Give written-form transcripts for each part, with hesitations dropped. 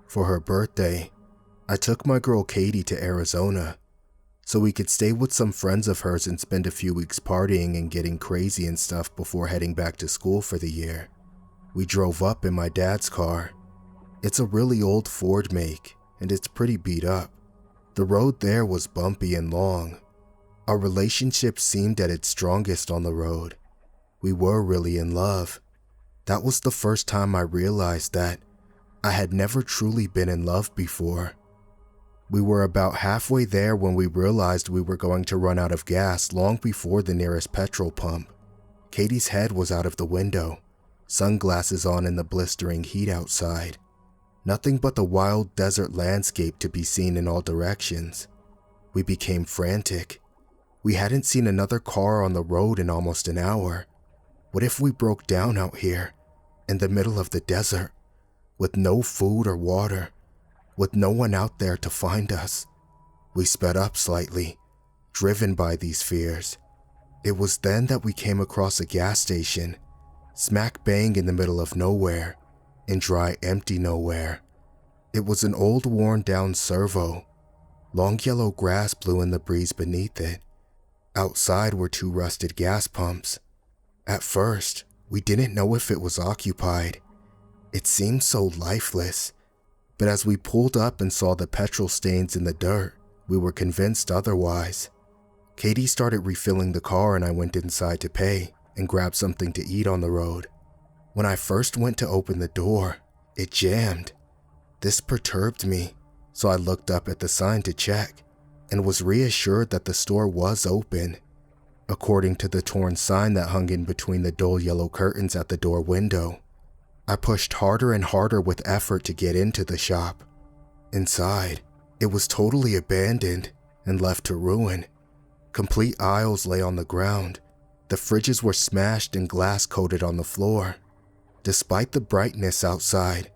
For her birthday, I took my girl Katie to Arizona so we could stay with some friends of hers and spend a few weeks partying and getting crazy and stuff before heading back to school for the year. We drove up in my dad's car. It's a really old Ford make, and it's pretty beat up. The road there was bumpy and long. Our relationship seemed at its strongest on the road. We were really in love. That was the first time I realized that I had never truly been in love before. We were about halfway there when we realized we were going to run out of gas long before the nearest petrol pump. Katie's head was out of the window, sunglasses on in the blistering heat outside. Nothing but the wild desert landscape to be seen in all directions. We became frantic. We hadn't seen another car on the road in almost an hour. What if we broke down out here, in the middle of the desert, with no food or water, with no one out there to find us? We sped up slightly, driven by these fears. It was then that we came across a gas station, smack bang in the middle of nowhere, in dry, empty nowhere. It was an old, worn-down servo. Long yellow grass blew in the breeze beneath it. Outside were 2 rusted gas pumps. At first, we didn't know if it was occupied. It seemed so lifeless. But as we pulled up and saw the petrol stains in the dirt, we were convinced otherwise. Katie started refilling the car and I went inside to pay and grab something to eat on the road. When I first went to open the door, it jammed. This perturbed me, so I looked up at the sign to check and was reassured that the store was open. According to the torn sign that hung in between the dull yellow curtains at the door window, I pushed harder and harder with effort to get into the shop. Inside, it was totally abandoned and left to ruin. Complete aisles lay on the ground. The fridges were smashed and glass coated on the floor. Despite the brightness outside,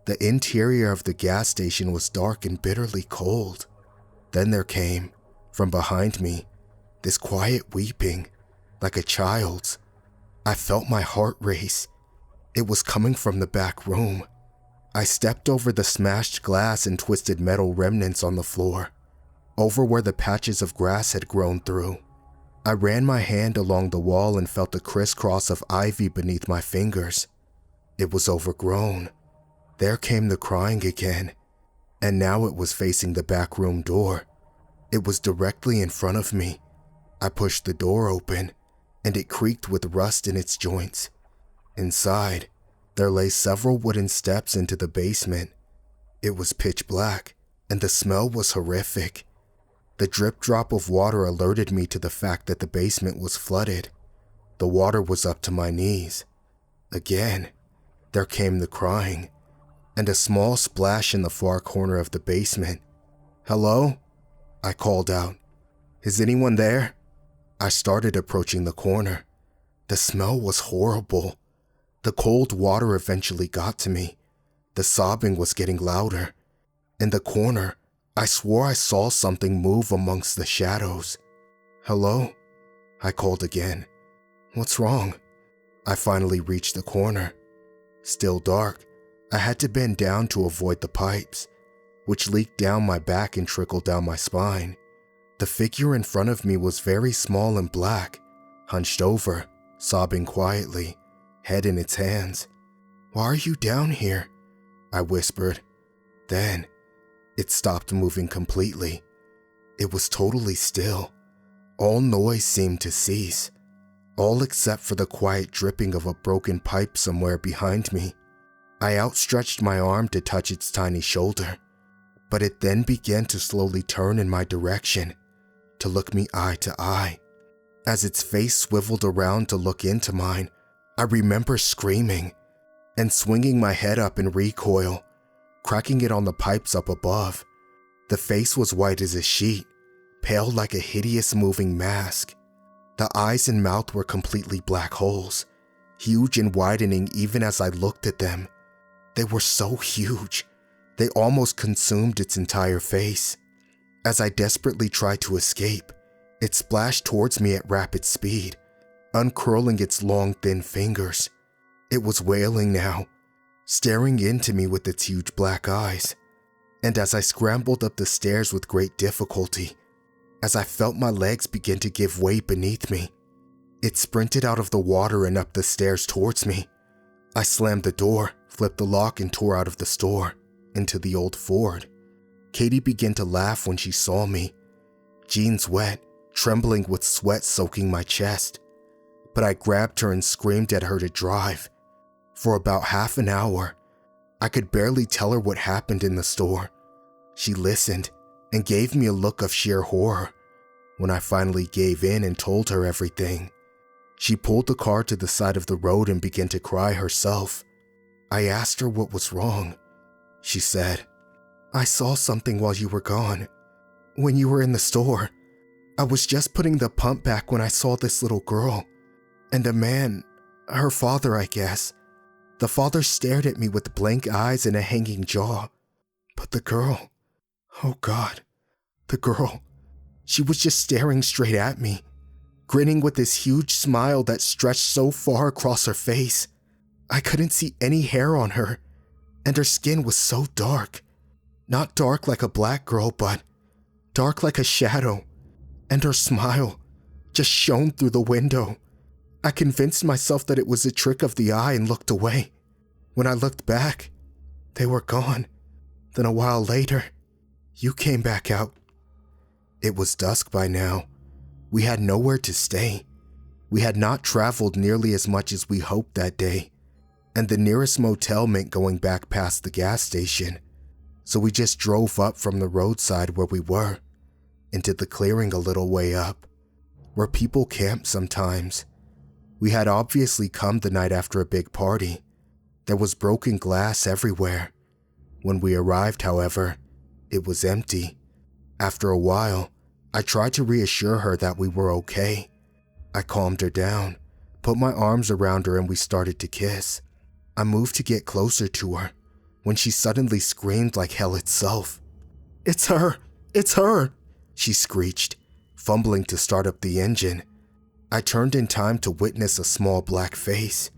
the interior of the gas station was dark and bitterly cold. Then there came, from behind me, this quiet weeping, like a child's. I felt my heart race. It was coming from the back room. I stepped over the smashed glass and twisted metal remnants on the floor, over where the patches of grass had grown through. I ran my hand along the wall and felt the crisscross of ivy beneath my fingers. It was overgrown. There came the crying again, and now it was facing the back room door. It was directly in front of me. I pushed the door open, and it creaked with rust in its joints. Inside, there lay several wooden steps into the basement. It was pitch black, and the smell was horrific. The drip drop of water alerted me to the fact that the basement was flooded. The water was up to my knees. Again, there came the crying, and a small splash in the far corner of the basement. "Hello?" I called out. "Is anyone there?" I started approaching the corner. The smell was horrible. The cold water eventually got to me. The sobbing was getting louder. In the corner, I swore I saw something move amongst the shadows. "Hello?" I called again. "What's wrong?" I finally reached the corner. Still dark, I had to bend down to avoid the pipes, which leaked down my back and trickled down my spine. The figure in front of me was very small and black, hunched over, sobbing quietly, head in its hands. "Why are you down here?" I whispered. Then, it stopped moving completely. It was totally still. All noise seemed to cease, all except for the quiet dripping of a broken pipe somewhere behind me. I outstretched my arm to touch its tiny shoulder, but it then began to slowly turn in my direction, to look me eye to eye. As its face swiveled around to look into mine, I remember screaming and swinging my head up in recoil, cracking it on the pipes up above. The face was white as a sheet, pale like a hideous moving mask. The eyes and mouth were completely black holes, huge and widening even as I looked at them. They were so huge, they almost consumed its entire face. As I desperately tried to escape, it splashed towards me at rapid speed, uncurling its long, thin fingers. It was wailing now, staring into me with its huge black eyes. And as I scrambled up the stairs with great difficulty, as I felt my legs begin to give way beneath me, it sprinted out of the water and up the stairs towards me. I slammed the door, flipped the lock, and tore out of the store, into the old Ford. Katie began to laugh when she saw me, jeans wet, trembling with sweat soaking my chest. But I grabbed her and screamed at her to drive. For about half an hour, I could barely tell her what happened in the store. She listened and gave me a look of sheer horror. When I finally gave in and told her everything, she pulled the car to the side of the road and began to cry herself. I asked her what was wrong. She said, "I saw something while you were gone. When you were in the store, I was just putting the pump back when I saw this little girl. And a man, her father, I guess. The father stared at me with blank eyes and a hanging jaw. But the girl, oh God, the girl, she was just staring straight at me, grinning with this huge smile that stretched so far across her face. I couldn't see any hair on her, and her skin was so dark. Not dark like a black girl, but dark like a shadow. And her smile just shone through the window. I convinced myself that it was a trick of the eye and looked away. When I looked back, they were gone. Then a while later, you came back out." It was dusk by now. We had nowhere to stay. We had not traveled nearly as much as we hoped that day, and the nearest motel meant going back past the gas station. So we just drove up from the roadside where we were, into the clearing a little way up, where people camp sometimes. We had obviously come the night after a big party. There was broken glass everywhere. When we arrived, however, it was empty. After a while, I tried to reassure her that we were okay. I calmed her down, put my arms around her, and we started to kiss. I moved to get closer to her when she suddenly screamed like hell itself. "It's her! It's her!" she screeched, fumbling to start up the engine. I turned in time to witness a small black face,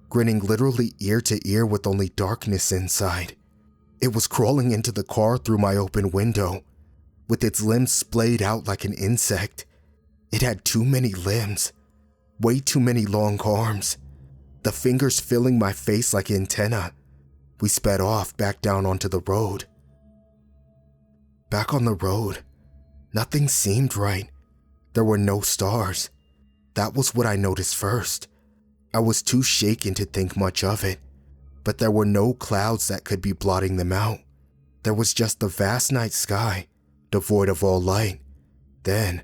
grinning literally ear to ear with only darkness inside. It was crawling into the car through my open window, with its limbs splayed out like an insect. It had too many limbs, way too many long arms, the fingers filling my face like antennae. We sped off back down onto the road. Back on the road, nothing seemed right. There were no stars. That was what I noticed first. I was too shaken to think much of it, but there were no clouds that could be blotting them out. There was just the vast night sky, devoid of all light. Then,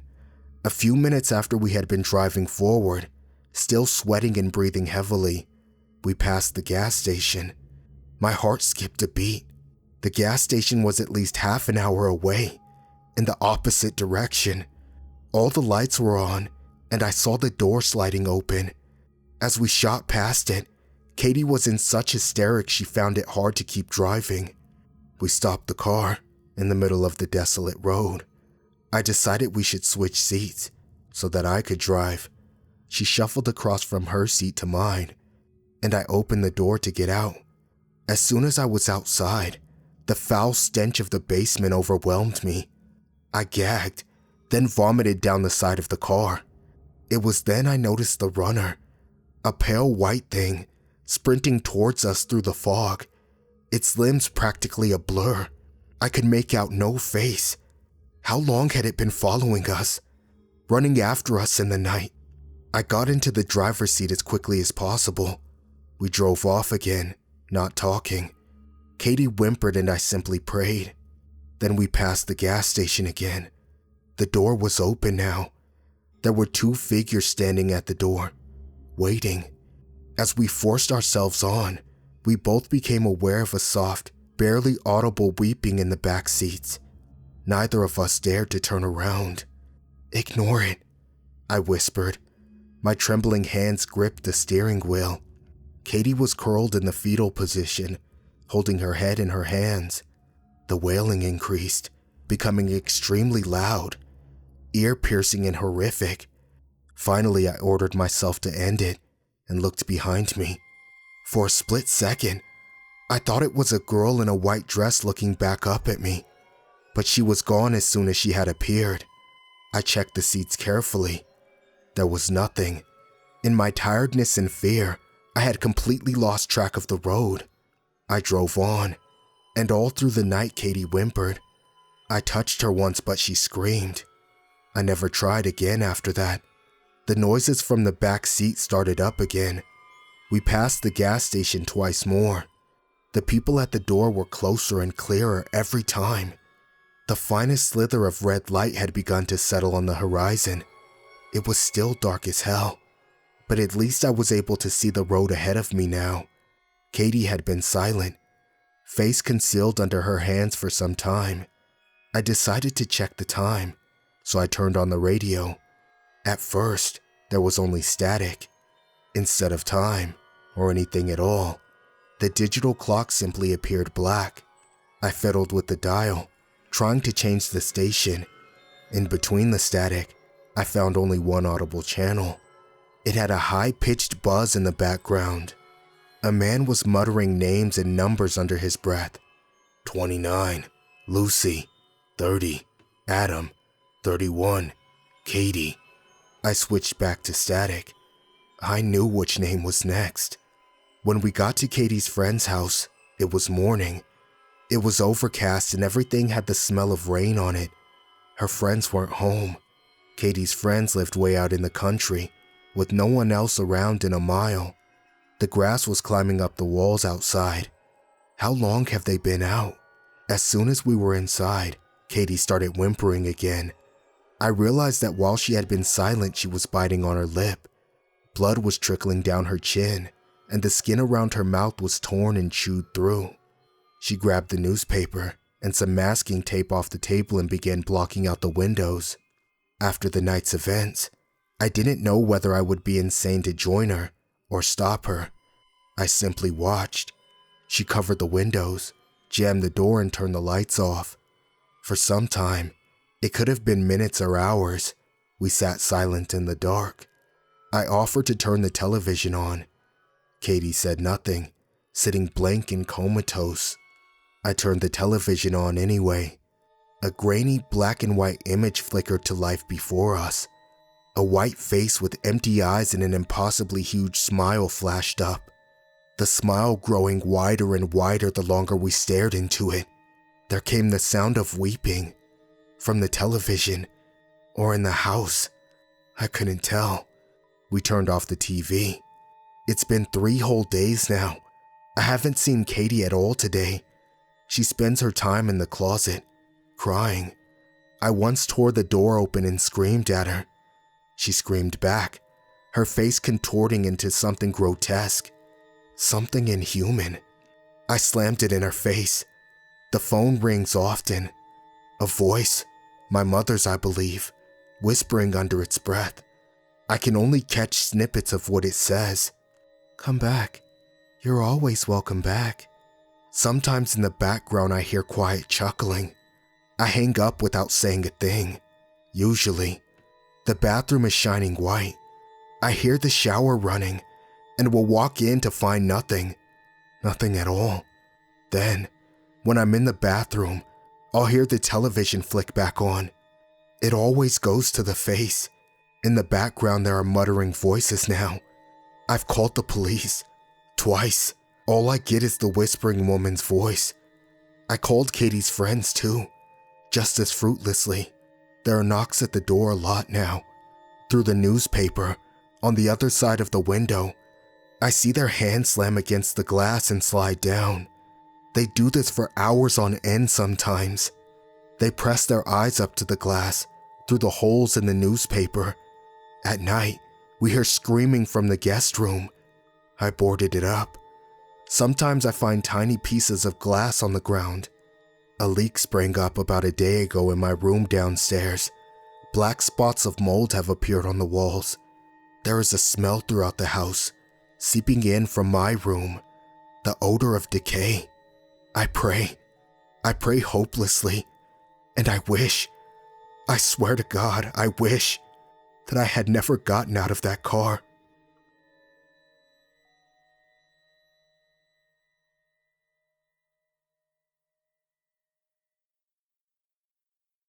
a few minutes after we had been driving forward, still sweating and breathing heavily, we passed the gas station. My heart skipped a beat. The gas station was at least half an hour away, in the opposite direction. All the lights were on, and I saw the door sliding open. As we shot past it, Katie was in such hysterics she found it hard to keep driving. We stopped the car in the middle of the desolate road. I decided we should switch seats so that I could drive. She shuffled across from her seat to mine, and I opened the door to get out. As soon as I was outside, the foul stench of the basement overwhelmed me. I gagged, then vomited down the side of the car. It was then I noticed the runner, a pale white thing, sprinting towards us through the fog, its limbs practically a blur. I could make out no face. How long had it been following us, running after us in the night? I got into the driver's seat as quickly as possible. We drove off again, not talking. Katie whimpered and I simply prayed. Then we passed the gas station again. The door was open now. There were two figures standing at the door, waiting. As we forced ourselves on, we both became aware of a soft, barely audible weeping in the back seats. Neither of us dared to turn around. "Ignore it," I whispered. My trembling hands gripped the steering wheel. Katie was curled in the fetal position, holding her head in her hands. The wailing increased, becoming extremely loud, ear-piercing and horrific. Finally, I ordered myself to end it and looked behind me. For a split second, I thought it was a girl in a white dress looking back up at me, but she was gone as soon as she had appeared. I checked the seats carefully. There was nothing. In my tiredness and fear, I had completely lost track of the road. I drove on, and all through the night Katie whimpered. I touched her once, but she screamed. I never tried again after that. The noises from the back seat started up again. We passed the gas station twice more. The people at the door were closer and clearer every time. The finest slither of red light had begun to settle on the horizon. It was still dark as hell, but at least I was able to see the road ahead of me now. Katie had been silent, face concealed under her hands for some time. I decided to check the time, so I turned on the radio. At first, there was only static. Instead of time, or anything at all, the digital clock simply appeared black. I fiddled with the dial, trying to change the station. In between the static, I found only one audible channel. It had a high-pitched buzz in the background. A man was muttering names and numbers under his breath. 29, Lucy, 30, Adam, 31, Katie. I switched back to static. I knew which name was next. When we got to Katie's friend's house, it was morning. It was overcast and everything had the smell of rain on it. Her friends weren't home. Katie's friends lived way out in the country, with no one else around in a mile. The grass was climbing up the walls outside. How long have they been out? As soon as we were inside, Katie started whimpering again. I realized that while she had been silent, she was biting on her lip. Blood was trickling down her chin, and the skin around her mouth was torn and chewed through. She grabbed the newspaper and some masking tape off the table and began blocking out the windows. After the night's events, I didn't know whether I would be insane to join her or stop her. I simply watched. She covered the windows, jammed the door, and turned the lights off. For some time, it could have been minutes or hours, we sat silent in the dark. I offered to turn the television on. Katie said nothing, sitting blank and comatose. I turned the television on anyway. A grainy black and white image flickered to life before us. A white face with empty eyes and an impossibly huge smile flashed up. The smile growing wider and wider the longer we stared into it. There came the sound of weeping. From the television, or in the house. I couldn't tell. We turned off the TV. It's been 3 whole days now. I haven't seen Katie at all today. She spends her time in the closet, crying. I once tore the door open and screamed at her. She screamed back, her face contorting into something grotesque, something inhuman. I slammed it in her face. The phone rings often. A voice, my mother's I believe, whispering under its breath. I can only catch snippets of what it says. Come back. You're always welcome back. Sometimes in the background I hear quiet chuckling. I hang up without saying a thing. Usually. The bathroom is shining white. I hear the shower running and will walk in to find nothing. Nothing at all. Then, when I'm in the bathroom, I'll hear the television flick back on. It always goes to the face. In the background there are muttering voices now. I've called the police. Twice. All I get is the whispering woman's voice. I called Katie's friends too. Just as fruitlessly. There are knocks at the door a lot now. Through the newspaper, on the other side of the window, I see their hands slam against the glass and slide down. They do this for hours on end sometimes. They press their eyes up to the glass, through the holes in the newspaper. At night, we hear screaming from the guest room. I boarded it up. Sometimes I find tiny pieces of glass on the ground. A leak sprang up about a day ago in my room downstairs. Black spots of mold have appeared on the walls. There is a smell throughout the house, seeping in from my room, the odor of decay. I pray hopelessly, and I wish, I swear to God, I wish that I had never gotten out of that car.